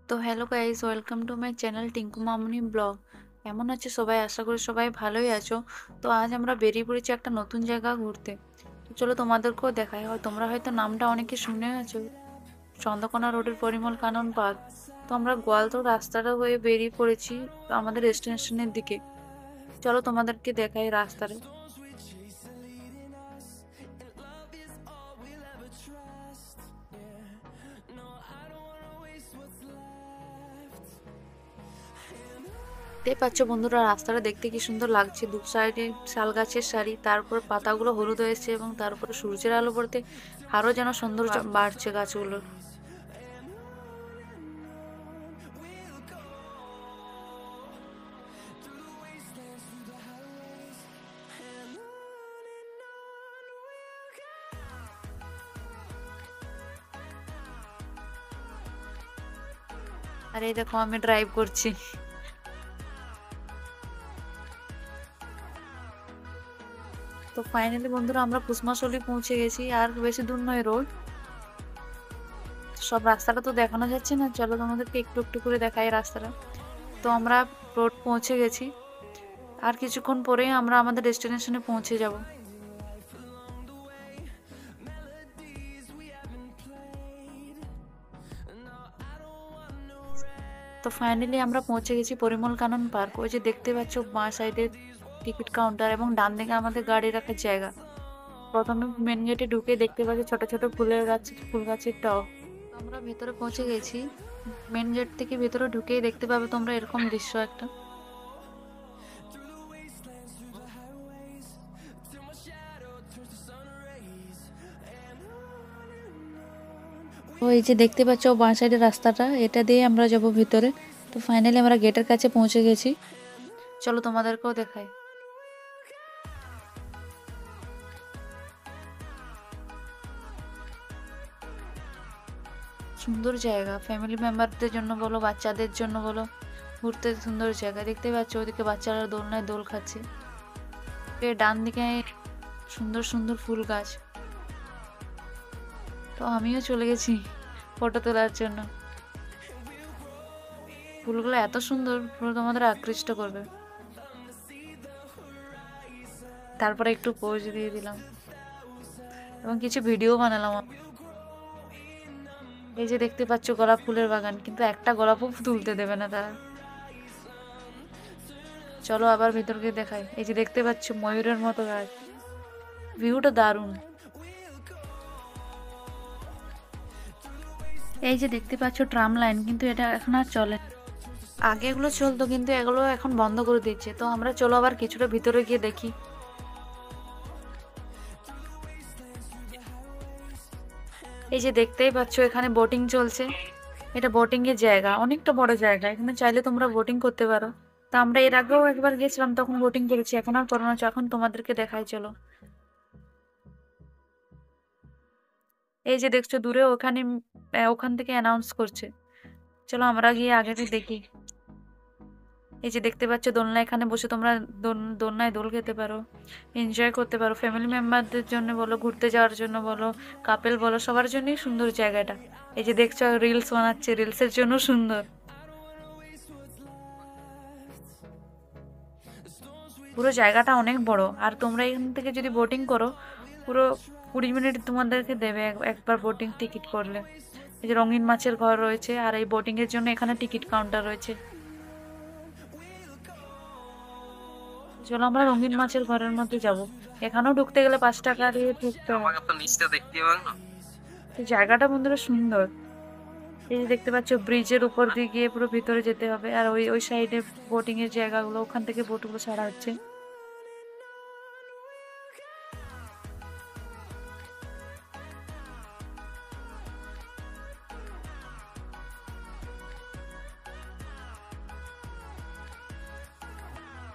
তো hello guys, welcome to my channel Tinku Mamoni blog. কেমন আছে সবাই? আশা করি সবাই ভালোই আছো। তো আজ আমরা বেরিয়ে পড়েছি একটা নতুন জায়গা ঘুরতে। তো চলো তোমাদেরকেও দেখাই। তোমরা হয়তো নামটা অনেকে শুনে আছো, চন্দ্রকোনা রোডের পরিমল কানন পার্ক। তো আমরা গোয়ালতোড় রাস্তাটা হয়ে বেরিয়ে পড়েছি আমাদের ডেস্টিনেশনের দিকে। চলো তোমাদেরকে দেখাই রাস্তাটা। দেখতে পাচ্ছ বন্ধুরা, রাস্তাটা দেখতে কি সুন্দর লাগছে। দু সাইডে শাল গাছের সারি, তারপর পাতাগুলো হলুদ হয়েছে এবং তার উপরে সূর্যের আলো পড়তে আরো যেন সৌন্দর্য বাড়ছে গাছগুলোর। আর এই দেখো আমি ড্রাইভ করছি। তো ফাইনালি বন্ধুরা আমরা কুসমাশলি পৌঁছে গেছি, আর বেশি দূর নয় রোড। সব রাস্তাটা তো দেখানো যাচ্ছে না, চলো তোমাদেরকে একটু একটু করে দেখাই রাস্তাটা। তো আমরা রোড পৌঁছে গেছি, আর কিছুক্ষণ পরেই আমরা আমাদের ডেস্টিনেশনে পৌঁছে যাব। তো ফাইনালি আমরা পৌঁছে গেছি পরিমল কানন পার্ক। ওই যে দেখতে পাচ্ছ বাঁ সাইডে টিকিট কাউন্টার এবং ডান দিকে আমাদের গাড়ি রাখার জায়গা। প্রথমে মেন গেটে ঢুকে দেখতে পাচ্ছি ছোট ছোট ফুলের গাছ, ফুল গাছের টব। আমরা ভেতরে পৌঁছে গেছি। মেন গেট থেকে ভেতরে ঢুকেই দেখতে পাবে তোমরা এরকম দৃশ্য একটা। তো এই যে দেখতে পাচ্ছ বাঁ সাইডের রাস্তাটা, এটা দিয়ে আমরা যাব ভিতরে। তো ফাইনালি আমরা গেটের কাছে পৌঁছে গেছি, চলো তোমাদেরকেও দেখাই। সুন্দর জায়গা, ফ্যামিলি মেম্বারদের জন্য বলো, বাচ্চাদের জন্য বলো, ঘুরতে সুন্দর জায়গা। দেখতে পাচ্ছ ওদিকে বাচ্চারা দোলনায় দোল খাচ্ছে। ডান দিকে সুন্দর সুন্দর ফুল গাছ। তো আমিও চলে গেছি ফটো তোলার জন্য। ফুলগুলো এত সুন্দর, পুরো তোমাদের আকৃষ্ট করবে। তারপরে একটু পোজ দিয়ে দিলাম এবং কিছু ভিডিও বানালাম। এই যে দেখতে পাচ্ছ গোলাপ ফুলের বাগান, কিন্তু একটা গোলাপও তুলতে দেবে না তারা। চলো আবার ভিতরকে দেখাই। এই যে দেখতে পাচ্ছ ময়ূরের মতো গাছ, ভিউটা দারুণ। এই যে দেখতে পাচ্ছ ট্রাম লাইন, কিন্তু এটা এখন আর চলে না। আগে এগুলো চলতো, কিন্তু এগুলো এখন বন্ধ করে দিচ্ছে। তো আমরা চলো আবার কিছুটা ভিতরে গিয়ে দেখি। এই যে দেখতেই পাচ্ছ এখানে বোটিং চলছে। এটা বোটিং এর জায়গা, অনেকটা বড় জায়গা, এখানে চাইলে তোমরা বোটিং করতে পারো। তা আমরা এর আগেও একবার গেছিলাম, তখন বোটিং করেছি, এখন আর করো না। এখন তোমাদেরকে দেখাই চলো। এই যে দেখছো দূরে ওখানে, ওখান থেকে অ্যানাউন্স করছে। চলো আমরা গিয়ে আগে দেখি। এই যে দেখতে পাচ্ছ দোলনা, এখানে বসে তোমরা দোলনায় দোল খেতে পারো, এনজয় করতে পারো। ফ্যামিলি মেম্বারদের জন্য বলো, ঘুরতে যাওয়ার জন্য বলো, কাপেল বলো, সবার জন্যই সুন্দর জায়গাটা। এই যে দেখছো রিলস বানাচ্ছে, রিলসের জন্য সুন্দর। পুরো জায়গাটা অনেক বড়, আর তোমরা এখান থেকে যদি বোটিং করো, পুরো 20 মিনিট তোমাদেরকে দেবে একবার বোটিং টিকিট করলে। এই যে রঙিন মাছের ঘর রয়েছে, আর এই বোটিং এর জন্য এখানে টিকিট কাউন্টার রয়েছে। চলো আমরা রঙিন মাছের ঘরের মধ্যে যাব। এখানেও ঢুকতে গেলে 5 টাকা দিয়ে ঢুকতে হবে। আমাকে তো নিচটা দেখতে পারো না। তো জায়গাটা বন্ধুরা সুন্দর। এই যে দেখতে পাচ্ছ ব্রিজের উপর দিয়ে গিয়ে পুরো ভিতরে যেতে হবে, আর ওই ওই সাইডে বোটিং এর জায়গাগুলো, ওখান থেকে বোটগুলো ছাড়া হচ্ছে।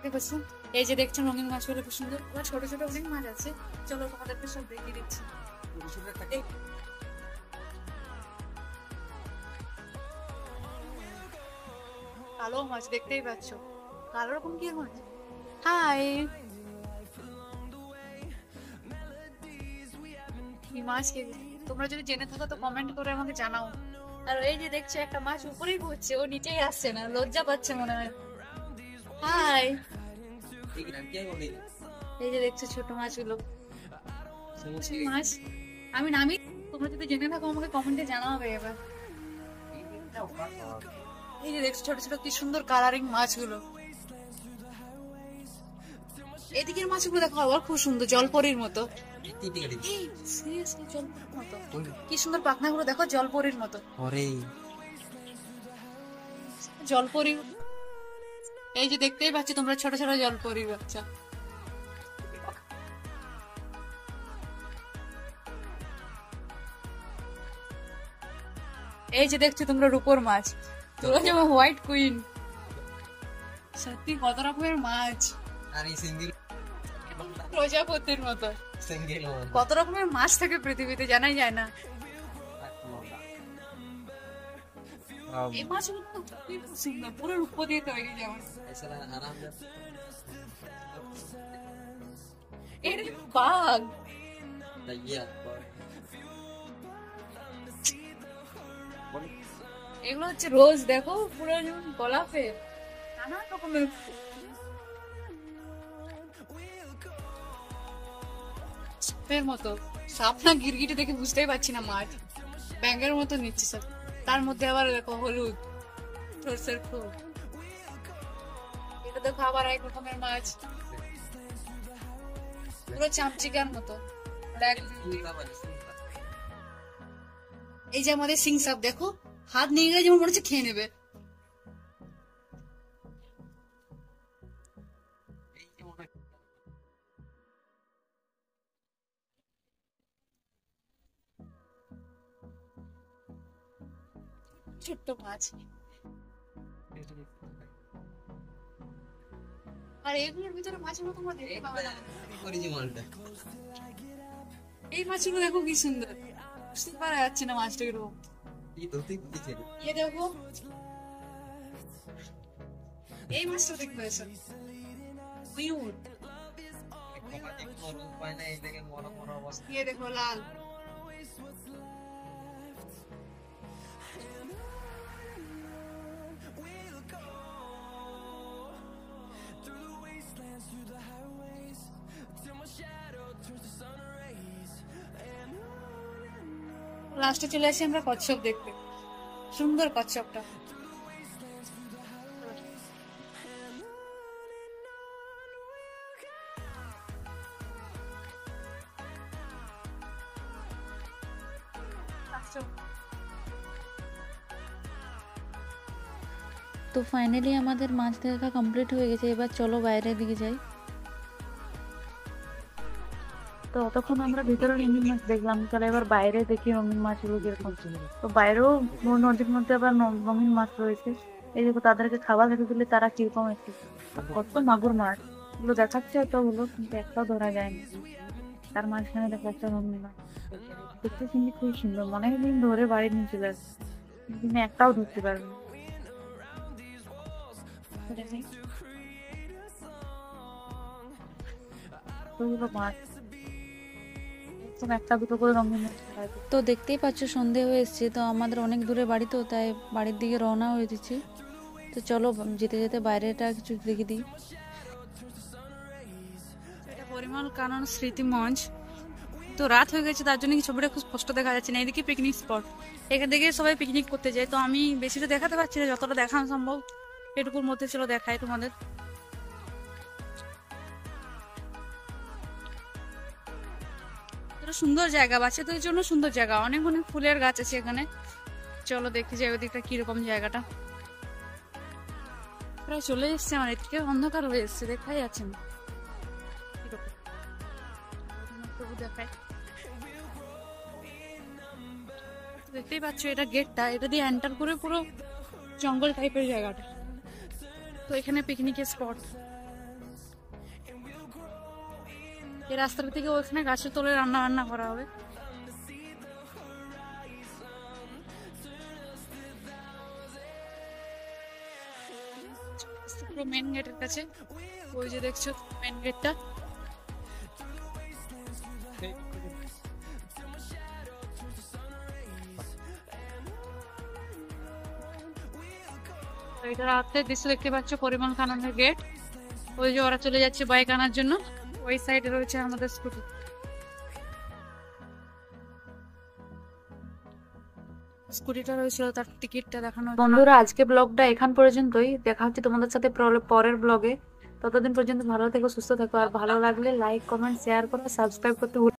দেখছো, এই যে দেখছেন রঙিন মাছগুলো খুব সুন্দর, আবার ছোট ছোট অনেক মাছ আছে। চলো তোমাদেরকে সব দেখিয়ে দিচ্ছি। কালো মাছ দেখতেই পাচ্ছ, কালো রকম কি মাছ। হাই, কি মাছ, তোমরা যদি জেনে থাকো তো কমেন্ট করে আমাকে জানাও। আর এই যে দেখছো একটা মাছ উপরেই ঘুরছে, ও নিচেই আসছে না, লজ্জা পাচ্ছে মনে হয়। হাই, এই যে দেখছো ছোট মাছগুলো, মাছ আমি নামি, তোমরা যদি জেনে থাকো আমাকে কমেন্টে জানাবে এবার। এই যে দেখছো ছোট ছোট কি সুন্দর কালারিং মাছগুলো। এদিকের মাছগুলো দেখো আবার খুব সুন্দর, জলপরির মতো। কি সুন্দর পাখনাগুলো দেখো, জলপরির মতো। জলপরি, এই যে দেখতেই পাচ্ছি তোমরা ছোট ছোট জলপরির বাচ্চা। এই যে দেখছো তোমরা রূপোর মাছ, তোরা যেমন হোয়াইট কুইন, সত্যি কত রকমের মাছ। প্রজাপতির মতো কত রকমের মাছ থাকে পৃথিবীতে, জানাই যায় না। এই মাছগুলো তো খুবই সুন্দর, পুরো রূপ দিয়ে তৈরি। যেমন এর বাঘ, এগুলো হচ্ছে রোজ, দেখো পুরো যেমন গোলাপের, নানা রকমের সাপের মতো। সাপ না গিরগিটি দেখে বুঝতেই পারছি না, মাছ ব্যাঙের মতো নিচ্ছে সব। তার মধ্যে আবার দেখো হলুদ সরষের ফুল, এটা দেখো আবার এক রকমের মাছ, পুরো চামচিকার মতো। এই যে আমাদের সিং সাপ, দেখো হাত নিয়ে গেলে যেমন মনে হচ্ছে খেয়ে নেবে। ছোট্ট মাছ, আর এগুলোর ভিতরে মাছগুলো তোমরা দেখতে পাবে না। এই মাছগুলো দেখো কি সুন্দর, বুঝতে পারা যাচ্ছে না মাছটা কিরকম। দেখো এই মাছটা দেখতে এসো, ময়ূর। দেখো লাল, লাস্টে চলে আসি আমরা কচ্ছপ দেখতে, সুন্দর কচ্ছপটা। তো ফাইনালি আমাদের মাছ দেখা কমপ্লিট হয়ে গেছে, এবার চলো বাইরের দিকে যাই। তো অতক্ষণ আমরা ভিতরে রঙিন মাছ দেখলাম, চলো এবার বাইরে দেখি রঙিন মাছগুলো কিরকম ছিল। তো বাইরেও নদীর মধ্যে আবার রঙিন মাছ রয়েছে। এই দেখো তাদেরকে খাবার খেতে দিলে তারা কিরকম একটু, কত মাগুর মাছ এগুলো দেখাচ্ছে, অতগুলো কিন্তু একটাও ধরা যায়নি। তার মাঝখানে দেখো একটা রঙিন মাছ দেখতে কিন্তু খুব সুন্দর, অনেকদিন ধরে বাড়ি নিয়ে চলে আসছে কিন্তু একটাও ধরতে পারবে না। মাছ একটা দুটো করে রঙিন মাছ। তো দেখতেই পাচ্ছ সন্ধে হয়ে এসছে, তো আমাদের অনেক দূরে বাড়ি, তো তাই বাড়ির দিকে রওনা হয়ে দিচ্ছি। তো চলো যেতে যেতে বাইরেটা কিছু দেখে দিই। এটা পরিমল কানন স্মৃতি মঞ্চ। তো রাত হয়ে গেছে, তার জন্য ছবিটা খুব স্পষ্ট দেখা যাচ্ছে না। এদিকে পিকনিক স্পট, এখান থেকে সবাই পিকনিক করতে যায়। তো আমি বেশিটা দেখাতে পারছি না, যতটা দেখানো সম্ভব এটুকুর মধ্যে চলো দেখাই তোমাদের। সুন্দর জায়গা, বাচ্চাদের জন্য সুন্দর জায়গা, অনেক অনেক ফুলের গাছ আছে এখানে। চলো দেখতে যাই ওদিকটা কিরকম জায়গাটা। প্রায় চলে এসছে, আমার এদিকে অন্ধকার হয়ে এসছে, দেখাই যাচ্ছে না। দেখতেই পাচ্ছ এটা গেটটা, এটা দিয়ে এন্টার করে পুরো জঙ্গল টাইপের জায়গাটা। তো এখানে পিকনিকের স্পট, এই রাস্তাটা থেকে ওখানে গাছের তলে রান্না বান্না করা হবে। মেন গেটের কাছে, ওই যে দেখছো মেন গেটটা। তো এটা রাতের দৃশ্য দেখতে পাচ্ছ, পরিমল কাননের গেট। ওই যে ওরা চলে যাচ্ছে বাইক আনার জন্য, ওই সাইডে রয়েছে আমাদের স্কুটি। স্কুটিটা রয়েছিল, তার টিকিটটা দেখানো। বন্ধুরা, আজকে ব্লগটা এখান পর্যন্তই। দেখা হচ্ছে তোমাদের সাথে পরের ব্লগে। ততদিন পর্যন্ত ভালো থেকো, সুস্থ থেকো, আর ভালো লাগলে লাইক, কমেন্ট, শেয়ার করো, সাবস্ক্রাইব করতে